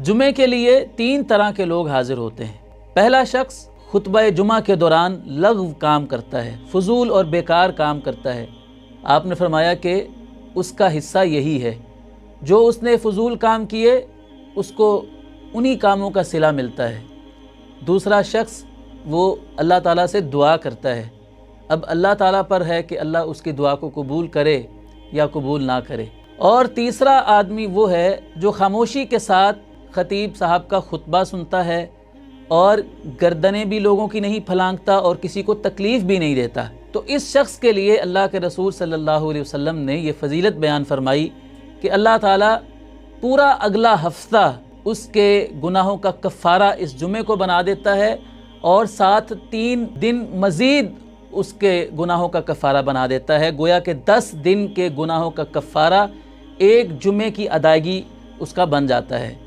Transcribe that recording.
जुमे के लिए 3 तरह के लोग हाजिर होते हैं। पहला शख्स खुतबा जुमा के दौरान लग़्व काम करता है, फजूल और बेकार काम करता है। आपने फरमाया कि उसका हिस्सा यही है, जो उसने फजूल काम किए उसको उन्हीं कामों का सिला मिलता है। दूसरा शख्स वो अल्लाह ताला से दुआ करता है, अब अल्लाह ताला पर है कि अल्लाह उसकी दुआ को कबूल करे या कबूल ना करे। और तीसरा आदमी वो है जो खामोशी के साथ खतीब साहब का खुतबा सुनता है और गर्दनें भी लोगों की नहीं फलांगता और किसी को तकलीफ़ भी नहीं देता। तो इस शख्स के लिए अल्लाह के रसूल सल्लल्लाहु अलैहि वसल्लम ने ये फजीलत बयान फरमाई कि अल्लाह ताला पूरा अगला हफ्ता उसके गुनाहों का कफ़ारा इस जुमे को बना देता है और साथ 3 दिन मज़ीद उसके गुनाहों का कफ़ारा बना देता है। गोया के 10 दिन के गुनाहों का कफ़ारा एक जुमे की अदायगी उसका बन जाता है।